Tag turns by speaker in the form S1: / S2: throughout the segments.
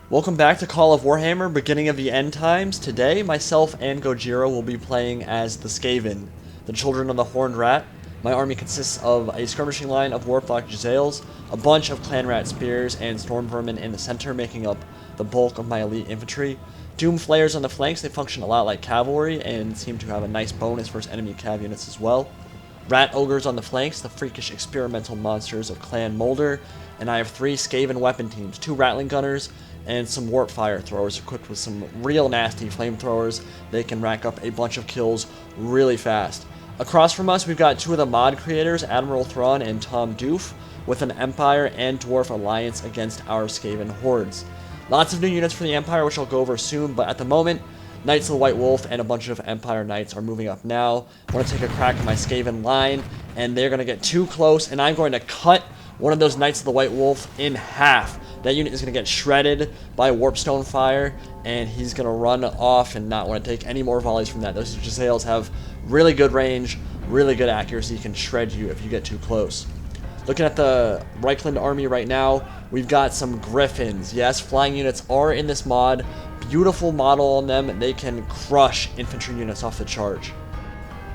S1: Welcome back to Call of Warhammer, beginning of the end times. Today, myself and Gojira will be playing as the Skaven, the children of the Horned Rat. My army consists of a skirmishing line of Warplock Jezzails, a bunch of Clan Rat Spears, and Storm Vermin in the center, making up the bulk of my elite infantry. Doom Flayers on the flanks. They function a lot like cavalry and seem to have a nice bonus versus enemy cav units as well. Rat Ogres on the flanks, the freakish experimental monsters of Clan Molder. And I have 3 Skaven weapon teams, 2 Ratling Gunners, and some Warpfire Throwers equipped with some real nasty flamethrowers. They can rack up a bunch of kills really fast. Across from us, we've got 2 of the mod creators, Admiral Thrawn and Tom Doof, with an Empire and Dwarf alliance against our Skaven hordes. Lots of new units for the Empire, which I'll go over soon, but at the moment, Knights of the White Wolf and a bunch of Empire Knights are moving up now. I want to take a crack at my Skaven line, and they're going to get too close, and I'm going to cut one of those Knights of the White Wolf in half. That unit is going to get shredded by Warpstone Fire, and he's going to run off and not want to take any more volleys from that. Those Jezzails have really good range, really good accuracy, can shred you if you get too close. Looking at the Reichland army right now, we've got some Griffons. Yes, flying units are in this mod. Beautiful model on them. They can crush infantry units off the charge.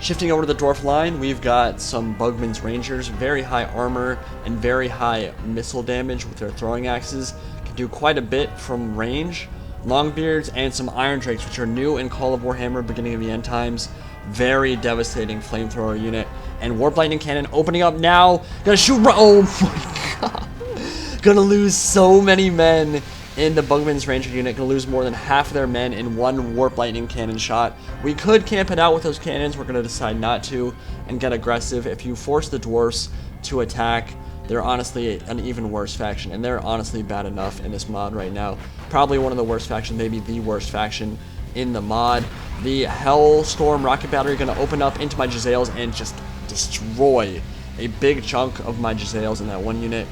S1: Shifting over to the Dwarf line, we've got some Bugman's Rangers, very high armor and very high missile damage with their throwing axes. Can do quite a bit from range. Longbeards and some Iron Drakes, which are new in Call of Warhammer, beginning of the end times. Very devastating flamethrower unit. And Warp Lightning Cannon opening up now. Gonna shoot, oh my god. Gonna lose so many men in the Bugman's Ranger unit. Gonna lose more than half of their men in one Warp Lightning Cannon shot. We could camp it out with those cannons. We're gonna decide not to and get aggressive. If you force the Dwarfs to attack, they're honestly an even worse faction, and they're honestly bad enough in this mod right now. Probably one of the worst factions, maybe the worst faction in the mod. The Hellstorm Rocket Battery gonna open up into my Jezzails and just destroy a big chunk of my Jezzails in that one unit.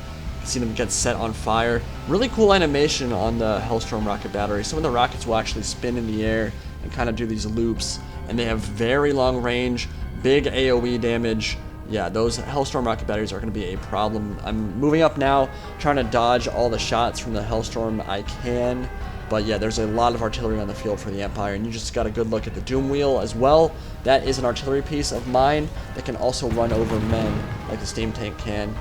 S1: See them get set on fire. Really cool animation on the Hellstorm Rocket Battery. Some of the rockets will actually spin in the air and kind of do these loops, and they have very long range, big AoE damage. Yeah, those Hellstorm Rocket Batteries are going to be a problem. I'm moving up now, trying to dodge all the shots from the Hellstorm I can. But yeah, there's a lot of artillery on the field for the Empire, and you just got a good look at the Doom Wheel as well. That is an artillery piece of mine that can also run over men like the Steam Tank can.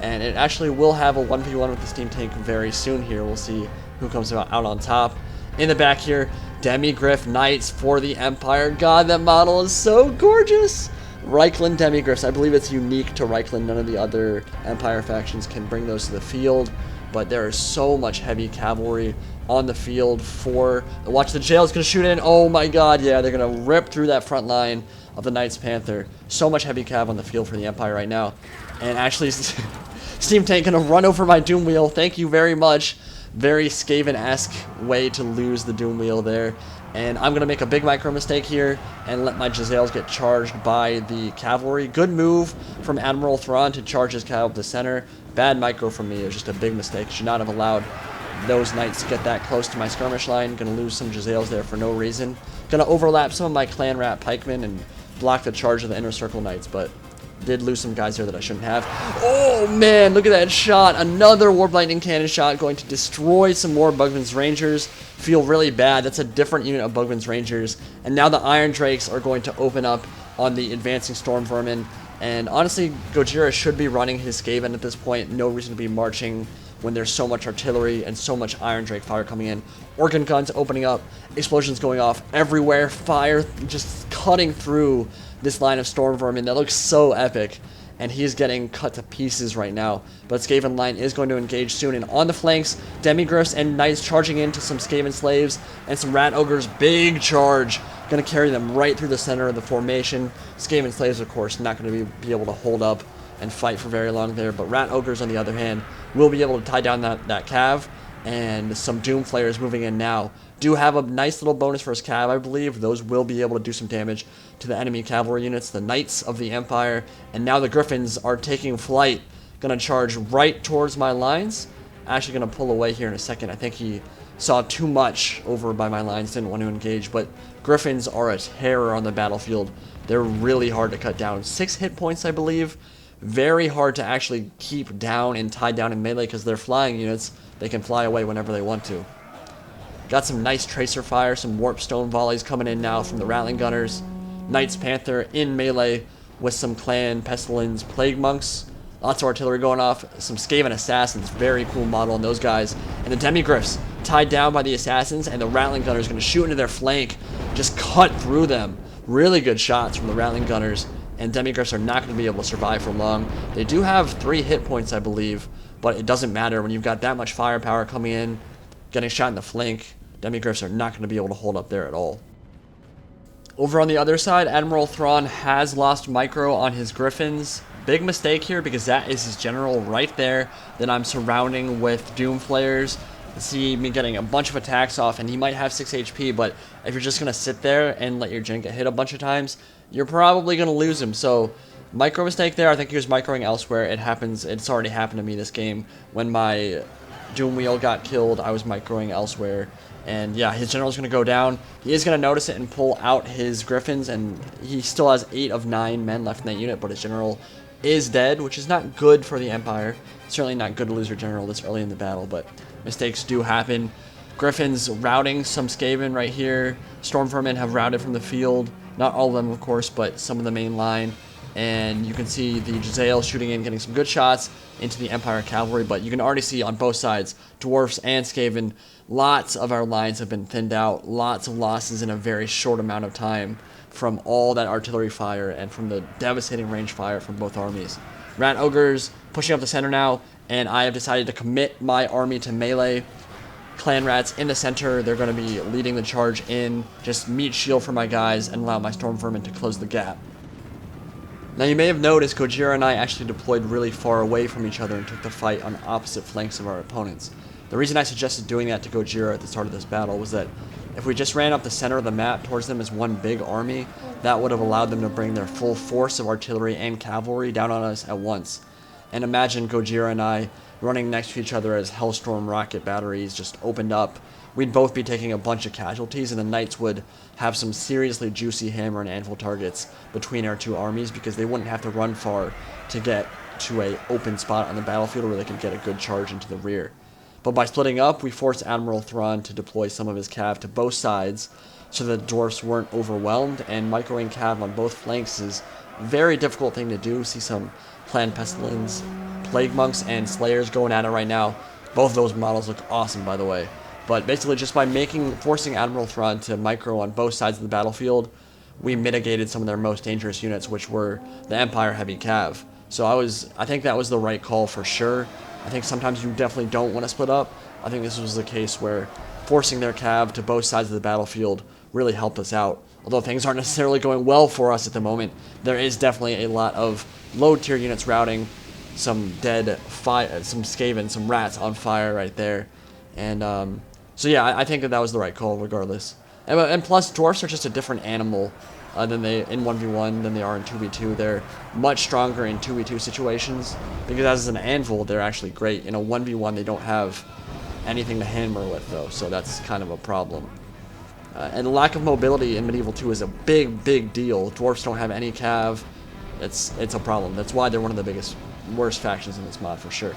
S1: And it actually will have a 1v1 with the Steam Tank very soon here. We'll see who comes out on top. In the back here, Demigryph Knights for the Empire. God, that model is so gorgeous. Reichland Demigryphs. I believe it's unique to Reichland. None of the other Empire factions can bring those to the field. But there is so much heavy cavalry on the field for... Watch, the jail's going to shoot in. Oh my god, yeah, they're going to rip through that front line of the Knights Panther. So much heavy cav on the field for the Empire right now. And actually, Steam Tank gonna run over my Doom Wheel. Thank you very much. Very Skaven-esque way to lose the Doom Wheel there. And I'm gonna make a big micro mistake here and let my Jezzails get charged by the cavalry. Good move from Admiral Thrawn to charge his cav up the center. Bad micro from me. It was just a big mistake. Should not have allowed those knights to get that close to my skirmish line. Gonna lose some Jezzails there for no reason. Gonna overlap some of my Clan Rat pikemen and block the charge of the Inner Circle Knights, but did lose some guys here that I shouldn't have. Oh man, look at that shot. Another Warp Lightning Cannon shot going to destroy some more Bugman's Rangers. Feel really bad. That's a different unit of Bugman's Rangers. And now the Iron Drakes are going to open up on the advancing Storm Vermin. And honestly, Gojira should be running his Skaven at this point. No reason to be marching when there's so much artillery and so much Iron Drake fire coming in. Organ guns opening up, explosions going off everywhere, fire just cutting through this line of Storm Vermin. That looks so epic, and he's getting cut to pieces right now. But Skaven line is going to engage soon, and on the flanks, Demigryphs and Knights charging into some Skaven slaves, and some Rat Ogres, big charge, going to carry them right through the center of the formation. Skaven slaves, of course, not going to be able to hold up and fight for very long there, but Rat Ogres, on the other hand, will be able to tie down that cav, and some Doom Flayers moving in now. Do have a nice little bonus for his cav, I believe. Those will be able to do some damage to the enemy cavalry units, the Knights of the Empire, and now the Griffons are taking flight. Gonna charge right towards my lines. Actually gonna pull away here in a second. I think he saw too much over by my lines, didn't want to engage, but Griffons are a terror on the battlefield. They're really hard to cut down. 6 hit points, I believe. Very hard to actually keep down and tie down in melee because they're flying units. They can fly away whenever they want to. Got some nice tracer fire, some warp stone volleys coming in now from the Ratling Gunners. Knights Panther in melee with some clan Pestilence Plague Monks. Lots of artillery going off. Some Skaven Assassins. Very cool model on those guys. And the Demigryphs tied down by the Assassins. And the Ratling Gunners going to shoot into their flank. Just cut through them. Really good shots from the Ratling Gunners. And Demigryphs are not going to be able to survive for long. They do have 3 hit points, I believe. But it doesn't matter when you've got that much firepower coming in. Getting shot in the flank. Demigryphs are not going to be able to hold up there at all. Over on the other side, Admiral Thrawn has lost micro on his Griffons. Big mistake here because that is his general right there that I'm surrounding with Doom Flayers. See me getting a bunch of attacks off, and he might have 6 HP, but if you're just going to sit there and let your gen get hit a bunch of times, you're probably going to lose him. So, micro mistake there. I think he was microing elsewhere. It happens. It's already happened to me this game. When my Doom Wheel got killed, I was microing elsewhere. And yeah, his general's going to go down. He is going to notice it and pull out his Griffons, and he still has 8 of 9 men left in that unit, but his general is dead, which is not good for the Empire. Certainly not good to lose your general this early in the battle, but mistakes do happen. Griffons routing some Skaven right here. Stormvermin have routed from the field. Not all of them, of course, but some of the main line. And you can see the Jezzails shooting in, getting some good shots into the Empire cavalry, but you can already see on both sides, Dwarfs and Skaven, lots of our lines have been thinned out, lots of losses in a very short amount of time from all that artillery fire and from the devastating range fire from both armies. Rat Ogres pushing up the center now, and I have decided to commit my army to melee. Clan Rats in the center, they're going to be leading the charge in, just meat shield for my guys and allow my Stormvermin to close the gap. Now you may have noticed Gojira and I actually deployed really far away from each other and took the fight on opposite flanks of our opponents. The reason I suggested doing that to Gojira at the start of this battle was that if we just ran up the center of the map towards them as one big army, that would have allowed them to bring their full force of artillery and cavalry down on us at once. And imagine Gojira and I running next to each other as Hellstorm rocket batteries just opened up. We'd both be taking a bunch of casualties, and the Knights would have some seriously juicy hammer and anvil targets between our two armies because they wouldn't have to run far to get to an open spot on the battlefield where they could get a good charge into the rear. But by splitting up, we forced Admiral Thrawn to deploy some of his cav to both sides so that the Dwarfs weren't overwhelmed, and microing cav on both flanks is a very difficult thing to do. See some Clan Pestilence, Plague Monks, and Slayers going at it right now. Both of those models look awesome, by the way. But basically, just by forcing Admiral Thrawn to micro on both sides of the battlefield, we mitigated some of their most dangerous units, which were the Empire Heavy Cav. So I think that was the right call for sure. I think sometimes you definitely don't want to split up. I think this was the case where forcing their cav to both sides of the battlefield really helped us out. Although things aren't necessarily going well for us at the moment, there is definitely a lot of low tier units routing, some some Skaven, some rats on fire right there. And so yeah, I think that was the right call regardless. And plus, Dwarfs are just a different animal in 1v1 than they are in 2v2. They're much stronger in 2v2 situations because as an anvil, they're actually great. In a 1v1, they don't have anything to hammer with though, so that's kind of a problem. And the lack of mobility in Medieval 2 is a big deal. Dwarfs don't have any cav. It's a problem. That's why they're one of the worst factions in this mod for sure.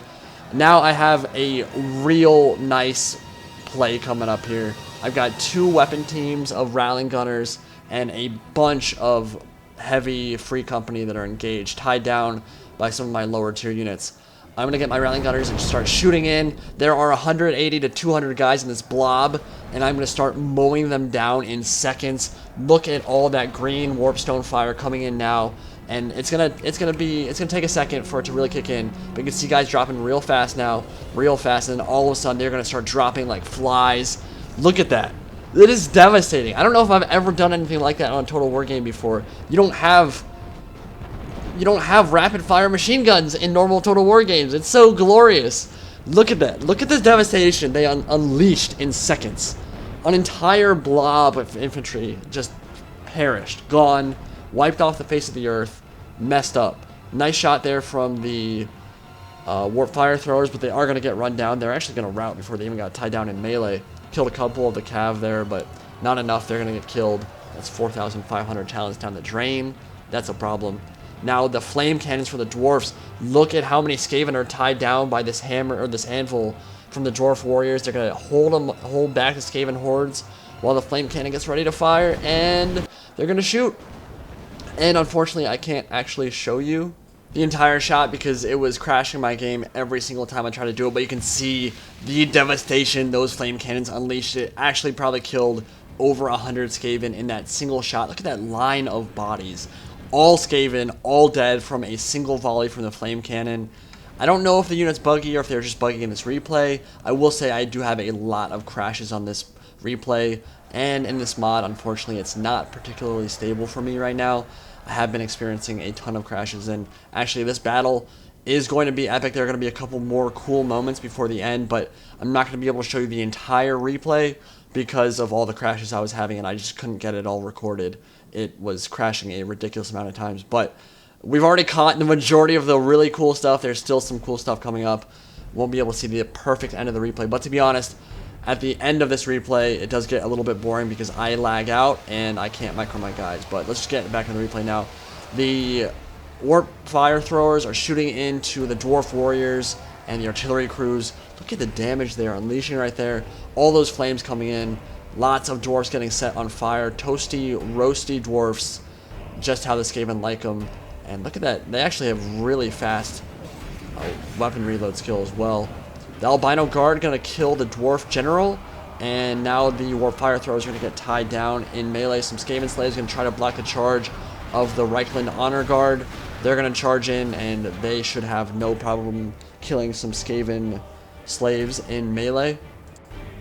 S1: Now I have a real nice play coming up here. I've got 2 weapon teams of Ratling Gunners and a bunch of heavy free company that are engaged, tied down by some of my lower tier units. I'm going to get my Ratling Gunners and start shooting in. There are 180 to 200 guys in this blob, and I'm going to start mowing them down in seconds. Look at all that green warpstone fire coming in now, and it's gonna take a second for it to really kick in. But you can see guys dropping real fast now, real fast, and all of a sudden they're going to start dropping like flies. Look at that. It is devastating. I don't know if I've ever done anything like that on a Total War game before. You don't have rapid fire machine guns in normal Total War games. It's so glorious. Look at that. Look at this devastation they unleashed in seconds. An entire blob of infantry just perished, gone, wiped off the face of the earth, messed up. Nice shot there from the Warpfire Throwers, but they are going to get run down. They're actually going to rout before they even got tied down in melee. Killed a couple of the cav there, but not enough. They're going to get killed. That's 4,500 talents down the drain. That's a problem. Now the flame cannons for the Dwarfs. Look at how many Skaven are tied down by this hammer or this anvil from the Dwarf Warriors. They're going to hold back the Skaven hordes while the flame cannon gets ready to fire, and they're going to shoot. And unfortunately, I can't actually show you the entire shot because it was crashing my game every single time I tried to do it, but you can see the devastation those flame cannons unleashed. It actually probably killed over 100 Skaven in that single shot. Look at that line of bodies. All Skaven, all dead from a single volley from the flame cannon. I don't know if the unit's buggy or if they're just buggy in this replay. I will say I do have a lot of crashes on this replay, and in this mod, unfortunately, it's not particularly stable for me right now. I have been experiencing a ton of crashes, and actually this battle is going to be epic. There are going to be a couple more cool moments before the end, but I'm not going to be able to show you the entire replay because of all the crashes I was having, and I just couldn't get it all recorded. It was crashing a ridiculous amount of times, but we've already caught the majority of the really cool stuff. There's still some cool stuff coming up. Won't be able to see the perfect end of the replay, but to be honest, at the end of this replay, it does get a little bit boring because I lag out and I can't micro my guys. But let's just get back in the replay now. The Warpfire Throwers are shooting into the Dwarf Warriors and the artillery crews. Look at the damage they are unleashing right there. All those flames coming in. Lots of dwarfs getting set on fire. Toasty, roasty dwarfs. Just how the Skaven like them. And look at that. They actually have really fast weapon reload skill as well. The Albino Guard going to kill the Dwarf General, and now the Warpfire Throwers are going to get tied down in melee. Some Skaven slaves going to try to block the charge of the Ratling Honor Guard. They're going to charge in, and they should have no problem killing some Skaven slaves in melee.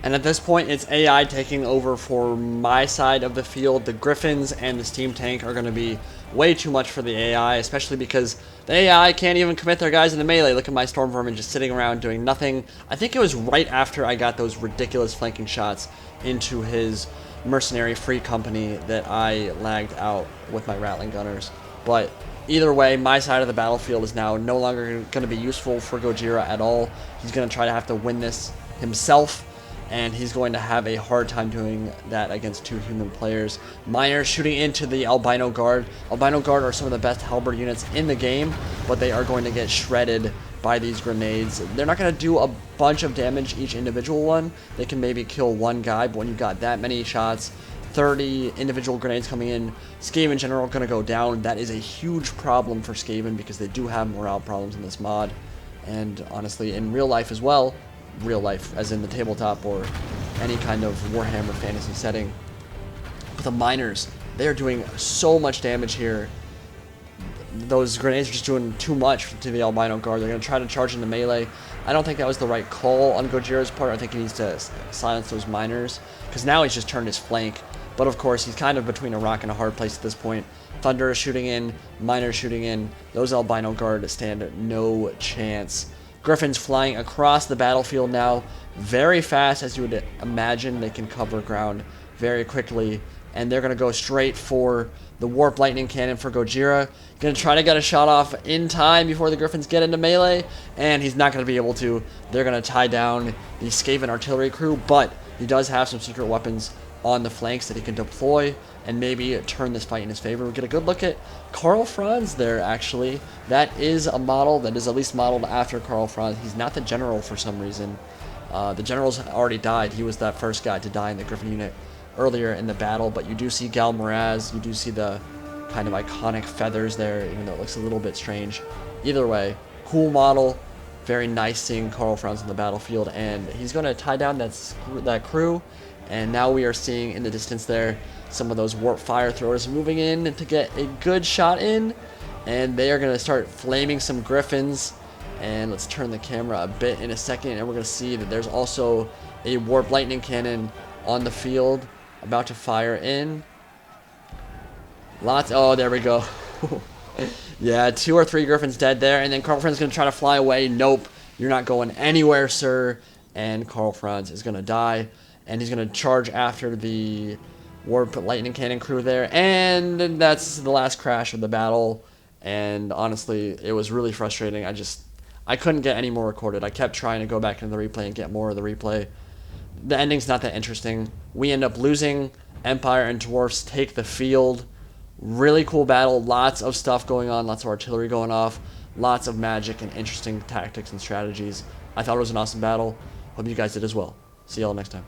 S1: And at this point, it's AI taking over for my side of the field. The Griffons and the Steam Tank are going to be way too much for the AI, especially because the AI can't even commit their guys in the melee. Look at my Storm Vermin just sitting around doing nothing. I think it was right after I got those ridiculous flanking shots into his mercenary free company that I lagged out with my Ratling Gunners. But either way, my side of the battlefield is now no longer going to be useful for Gojira at all. He's going to try to have to win this himself, and he's going to have a hard time doing that against two human players. Miners shooting into the Albino Guard. Albino Guard are some of the best halberd units in the game, but they are going to get shredded by these grenades. They're not going to do a bunch of damage each individual one. They can maybe kill one guy, but when you've got that many shots, 30 individual grenades coming in, Skaven General going to go down. That is a huge problem for Skaven because they do have morale problems in this mod. And honestly, in real life as well, real life as in the tabletop or any kind of Warhammer fantasy setting. But the miners, they are doing so much damage here. Those grenades are just doing too much to the Albino Guard. They're going to try to charge into melee. I don't think that was the right call on Gojira's part. I think he needs to silence those miners because now he's just turned his flank. But of course, he's kind of between a rock and a hard place at this point. Thunder is shooting in, miners shooting in. Those Albino Guard stand no chance. Griffons flying across the battlefield now, very fast as you would imagine. They can cover ground very quickly, and they're going to go straight for the Warp Lightning Cannon for Gojira. Going to try to get a shot off in time before the Griffons get into melee, and he's not going to be able to. They're going to tie down the Skaven artillery crew, but he does have some secret weapons on the flanks that he can deploy and maybe turn this fight in his favor. We get a good look at Karl Franz there, actually. That is a model that is at least modeled after Karl Franz. He's not the general for some reason. The general's already died. He was that first guy to die in the Griffin unit earlier in the battle, but you do see Gal Moraz. You do see the kind of iconic feathers there, even though it looks a little bit strange. Either way, cool model. Very nice seeing Karl Franz on the battlefield, and he's going to tie down that crew. And now we are seeing in the distance there some of those Warpfire Throwers moving in to get a good shot in. And they are going to start flaming some Griffons. And let's turn the camera a bit in a second, and we're going to see that there's also a Warp Lightning Cannon on the field about to fire in. Oh, there we go. Yeah, 2 or 3 Griffons dead there. And then Karl Franz is going to try to fly away. Nope, you're not going anywhere, sir. And Karl Franz is going to die. And he's going to charge after the Warp Lightning Cannon crew there. And that's the last crash of the battle. And honestly, it was really frustrating. I couldn't get any more recorded. I kept trying to go back into the replay and get more of the replay. The ending's not that interesting. We end up losing. Empire and Dwarfs take the field. Really cool battle. Lots of stuff going on. Lots of artillery going off. Lots of magic and interesting tactics and strategies. I thought it was an awesome battle. Hope you guys did as well. See y'all next time.